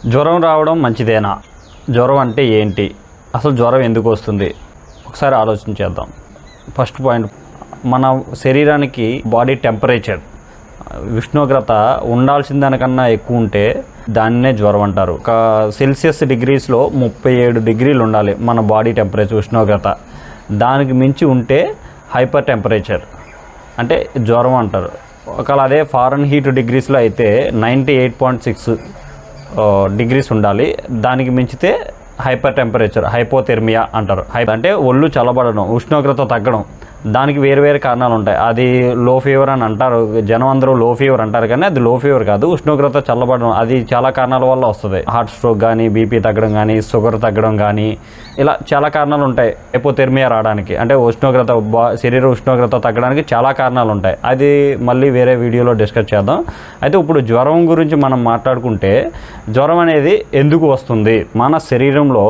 జ్వరం రావడం మంచిదేనా? జ్వరం అంటే ఏంటి? అసలు జ్వరం ఎందుకు వస్తుంది? ఒకసారి ఆలోచించేద్దాం. ఫస్ట్ పాయింట్, మన శరీరానికి బాడీ టెంపరేచర్ ఉష్ణోగ్రత ఉండాల్సిన దానికన్నా ఎక్కువ ఉంటే దాన్నే జ్వరం అంటారు. ఒక సెల్సియస్ డిగ్రీస్లో 37 డిగ్రీలు ఉండాలి మన బాడీ టెంపరేచర్ ఉష్ణోగ్రత. దానికి మించి ఉంటే హైపర్ టెంపరేచర్ అంటే జ్వరం అంటారు. ఒకవేళ అదే ఫారెన్ హీట్ డిగ్రీస్లో అయితే 98.6 డిగ్రీస్ ఉండాలి. దానికి మించితే హైపర్ టెంపరేచర్, హైపోథెర్మియా అంటారు. అంటే ఒళ్ళు చల్లబడడం, ఉష్ణోగ్రత తగ్గడం. దానికి వేరు వేరు కారణాలు ఉంటాయి. అది లో ఫీవర్ అని అంటారు, జనం అందరూ లో ఫీవర్ అంటారు, కానీ అది లో ఫీవర్ కాదు. ఉష్ణోగ్రత చల్లబడడం అది చాలా కారణాల వల్ల వస్తుంది. హార్ట్ స్ట్రోక్ కానీ, బీపీ తగ్గడం కానీ, షుగర్ తగ్గడం కానీ, ఇలా చాలా కారణాలు ఉంటాయి హైపోథెర్మియా రావడానికి. అంటే ఉష్ణోగ్రత, శరీర ఉష్ణోగ్రత తగ్గడానికి చాలా కారణాలు ఉంటాయి. అది మళ్ళీ వేరే వీడియోలో డిస్కస్ చేద్దాం. అయితే ఇప్పుడు జ్వరం గురించి మనం మాట్లాడుకుంటే, జ్వరం అనేది ఎందుకు వస్తుంది? మన శరీరంలో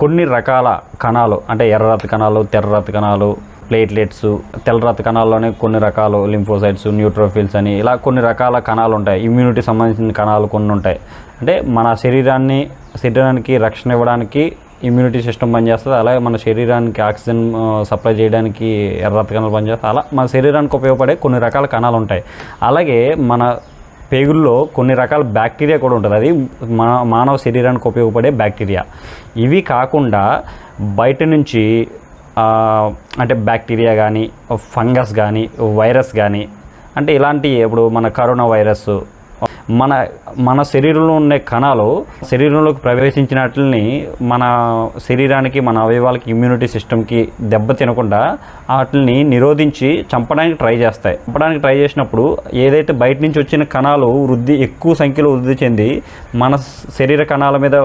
కొన్ని రకాల కణాలు, అంటే ఎర్ర రక్త కణాలు, తెర్ర రక్త కణాలు, ప్లేట్లెట్స్, తెల్ల రక్త కణాల్లోనే కొన్ని రకాలు, లింఫోసైట్స్, న్యూట్రోఫిల్స్ అని ఇలా కొన్ని రకాల కణాలు ఉంటాయి. ఇమ్యూనిటీ సంబంధించిన కణాలు కొన్ని ఉంటాయి. అంటే మన శరీరానికి రక్షణ ఇవ్వడానికి ఇమ్యూనిటీ సిస్టమ్ పనిచేస్తుంది. అలాగే మన శరీరానికి ఆక్సిజన్ సప్లై చేయడానికి ఎర్ర రక్త కణాలు పనిచేస్తాయి. అలా మన శరీరానికి ఉపయోగపడే కొన్ని రకాల కణాలు ఉంటాయి. అలాగే మన పేగుల్లో కొన్ని రకాల బ్యాక్టీరియా కూడా ఉంటుంది. అది మానవ శరీరానికి ఉపయోగపడే బ్యాక్టీరియా. ఇవి కాకుండా బయట నుంచి అంటే బ్యాక్టీరియా కానీ, ఫంగస్ కానీ, వైరస్ కానీ, అంటే ఇలాంటి ఇప్పుడు మన కరోనా వైరస్ మన శరీరంలో ఉండే కణాలు శరీరంలోకి ప్రవేశించినట్లని మన శరీరానికి, మన అవయవాలకి, ఇమ్యూనిటీ సిస్టమ్కి దెబ్బ తినకుండా వాటిని నిరోధించి చంపడానికి ట్రై చేస్తాయి. చంపడానికి ట్రై చేసినప్పుడు ఏదైతే బయట నుంచి వచ్చిన కణాలు ఎక్కువ సంఖ్యలో వృద్ధి చెంది మన శరీర కణాల మీద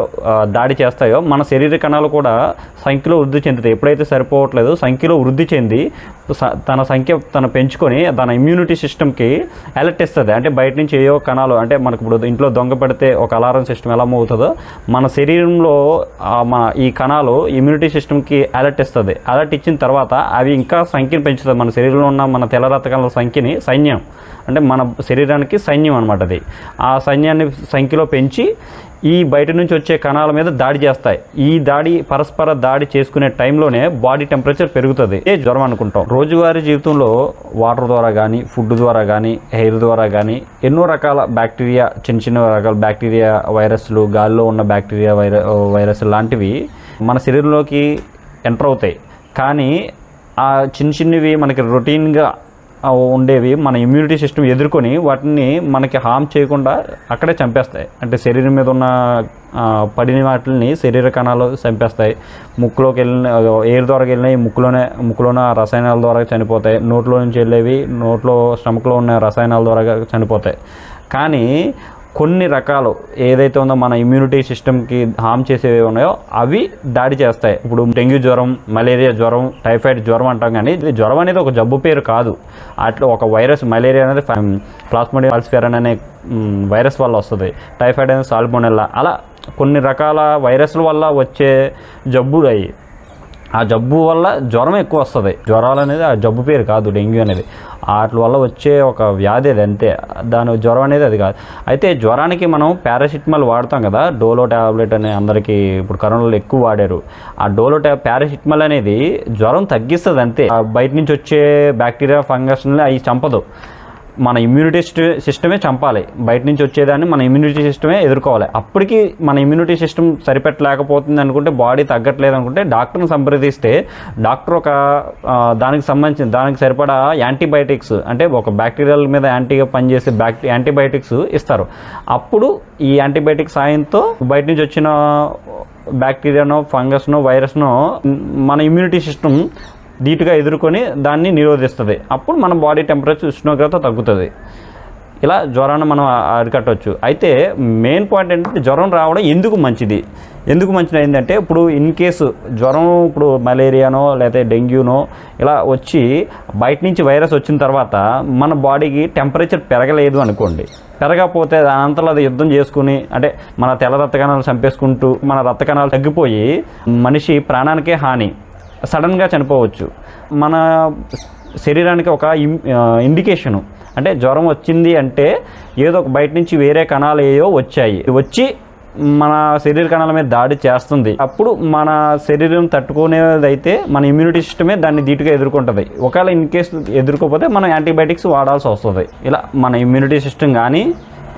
దాడి చేస్తాయో, మన శరీర కణాలు కూడా సంఖ్యలో వృద్ధి చెందుతాయి. ఎప్పుడైతే సరిపోవట్లేదు సంఖ్యలో వృద్ధి చెంది తన పెంచుకొని తన ఇమ్యూనిటీ సిస్టమ్కి అలర్ట్ ఇస్తుంది. అంటే బయట నుంచి ఏవో కణాలు, అంటే మనకు ఇప్పుడు ఇంట్లో దొంగ పడితే ఒక అలారం సిస్టమ్ ఎలా అవుతుందో, మన శరీరంలో ఈ కణాలు ఇమ్యూనిటీ సిస్టమ్కి అలర్ట్ ఇస్తుంది. అలర్ట్ ఇచ్చిన తర్వాత అవి ఇంకా సంఖ్యను పెంచుతుంది. మన శరీరంలో ఉన్న మన తెల్ల రక్త కణాల సంఖ్యని, సైన్యం అంటే మన శరీరానికి సైన్యం అనమాట. అది ఆ సైన్యాన్ని సంఖ్యలో పెంచి ఈ బయట నుంచి వచ్చే కణాల మీద దాడి చేస్తాయి. ఈ పరస్పర దాడి చేసుకునే టైంలోనే బాడీ టెంపరేచర్ పెరుగుతుంది. ఏ జ్వరం అనుకుంటాం. రోజువారీ జీవితంలో వాటర్ ద్వారా కానీ, ఫుడ్ ద్వారా కానీ, హెయిర్ ద్వారా కానీ ఎన్నో రకాల బ్యాక్టీరియా, చిన్న రకాల బ్యాక్టీరియా, వైరస్లు, గాలిలో ఉన్న బ్యాక్టీరియా, వైరస్ లాంటివి మన శరీరంలోకి ఎంటర్ అవుతాయి. కానీ ఆ చిన్నవి మనకి రొటీన్గా ఉండేవి మన ఇమ్యూనిటీ సిస్టమ్ ఎదుర్కొని వాటిని మనకి హామ్ చేయకుండా అక్కడే చంపేస్తాయి. అంటే శరీరం మీద ఉన్న పడిన వాటిని శరీర కణాలు చంపేస్తాయి. ముక్కులోకి వెళ్ళిన, ఎయిర్ ద్వారా వెళ్ళినవి ముక్కులోనే రసాయనాల ద్వారా చనిపోతాయి. నోట్లో నుంచి వెళ్ళేవి స్టమక్లో ఉన్న రసాయనాల ద్వారా చనిపోతాయి. కానీ కొన్ని రకాలు ఏదైతే ఉందో మన ఇమ్యూనిటీ సిస్టమ్కి హామ్ చేసేవి ఉన్నాయో అవి దాడి చేస్తాయి. ఇప్పుడు డెంగ్యూ జ్వరం, మలేరియా జ్వరం, టైఫాయిడ్ జ్వరం అంటాం. కానీ ఇది జ్వరం అనేది ఒక జబ్బు పేరు కాదు. అట్లా ఒక వైరస్, మలేరియా అనేది ప్లాస్మోడియం ఫాల్సిపారం అనే వైరస్ వల్ల వస్తుంది. టైఫాయిడ్ అనేది సాల్మోనెల్లా. అలా కొన్ని రకాల వైరస్ల వల్ల వచ్చే జబ్బులు అయ్యి ఆ జబ్బు వల్ల జ్వరం ఎక్కువ వస్తుంది. జ్వరాలు అనేది ఆ జబ్బు పేరు కాదు. డెంగ్యూ అనేది వాటి వల్ల వచ్చే ఒక వ్యాధి అది, అంతే. దాని జ్వరం అనేది అది కాదు. అయితే జ్వరానికి మనం పారాసిటమాల్ వాడతాం కదా, డోలో ట్యాబ్లెట్ అని అందరికీ ఇప్పుడు కరోనాలో ఎక్కువ వాడారు. ఆ పారాసిటమాల్ అనేది జ్వరం తగ్గిస్తుంది అంతే. బయట నుంచి వచ్చే బ్యాక్టీరియా, ఫంగస్ని అవి చంపదు. మన ఇమ్యూనిటీ సిస్టమే చంపాలి. బయట నుంచి వచ్చేదాన్ని మన ఇమ్యూనిటీ సిస్టమే ఎదుర్కోవాలి. అప్పటికి మన ఇమ్యూనిటీ సిస్టమ్ సరిపెట్టలేకపోతుంది అనుకుంటే, బాడీ తగ్గట్లేదు అనుకుంటే డాక్టర్ని సంప్రదిస్తే డాక్టర్ దానికి సరిపడా యాంటీబయాటిక్స్, అంటే ఒక బ్యాక్టీరియాల మీద యాంటీగా పనిచేసే యాంటీబయాటిక్స్ ఇస్తారు. అప్పుడు ఈ యాంటీబయాటిక్ సాయంతో బయట నుంచి వచ్చిన బ్యాక్టీరియానో, ఫంగస్నో, వైరస్నో మన ఇమ్యూనిటీ సిస్టమ్ ధీటుగా ఎదుర్కొని దాన్ని నిరోధిస్తుంది. అప్పుడు మన బాడీ టెంపరేచర్, ఉష్ణోగ్రత తగ్గుతుంది. ఇలా జ్వరాన్ని మనం అరికట్టవచ్చు. అయితే మెయిన్ పాయింట్ ఏంటంటే జ్వరం రావడం ఎందుకు మంచిది అయిందంటే, ఇప్పుడు ఇన్ కేసు జ్వరం, ఇప్పుడు మలేరియానో లేకపోతే డెంగ్యూనో ఇలా వచ్చి బయట నుంచి వైరస్ వచ్చిన తర్వాత మన బాడీకి టెంపరేచర్ పెరగలేదు అనుకోండి. పెరగకపోతే దానంతలో అది యుద్ధం చేసుకుని, అంటే మన తెల్ల రక్త కణాలు చంపేసుకుంటూ మన రక్త కణాలు తగ్గిపోయి మనిషి ప్రాణానికే హాని, సడన్గా చనిపోవచ్చు. మన శరీరానికి ఒక ఇండికేషను, అంటే జ్వరం వచ్చింది అంటే ఏదో ఒక బయట నుంచి వేరే కణాలు వచ్చి మన శరీర కణాల మీద దాడి చేస్తుంది. అప్పుడు మన శరీరం తట్టుకునేదైతే మన ఇమ్యూనిటీ సిస్టమే దాన్ని ధీటుగా ఎదుర్కొంటుంది. ఒకవేళ ఇన్ కేసు ఎదుర్కోకపోతే మనం యాంటీబయాటిక్స్ వాడాల్సి వస్తుంది. ఇలా మన ఇమ్యూనిటీ సిస్టమ్ కానీ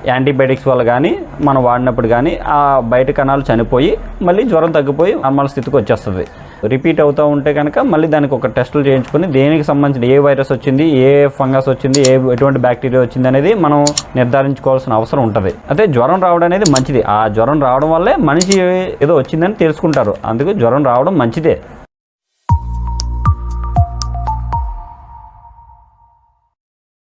యాంటీబయాటిక్స్ వల్ల కానీ మనం వాడినప్పుడు కానీ ఆ బయట కణాలు చనిపోయి మళ్ళీ జ్వరం తగ్గిపోయి నార్మల్ స్థితికి వచ్చేస్తుంది. రిపీట్ అవుతూ ఉంటే కనుక మళ్ళీ దానికి ఒక టెస్టులు చేయించుకొని దేనికి సంబంధించిన ఏ వైరస్ వచ్చింది, ఏ ఫంగస్ వచ్చింది, ఎటువంటి బ్యాక్టీరియా వచ్చింది అనేది మనం నిర్ధారించుకోవాల్సిన అవసరం ఉంటుంది. అయితే జ్వరం రావడం అనేది మంచిది. ఆ జ్వరం రావడం వల్లే మనిషి ఏదో వచ్చిందని తెలుసుకుంటారు. అందుకు జ్వరం రావడం మంచిదే.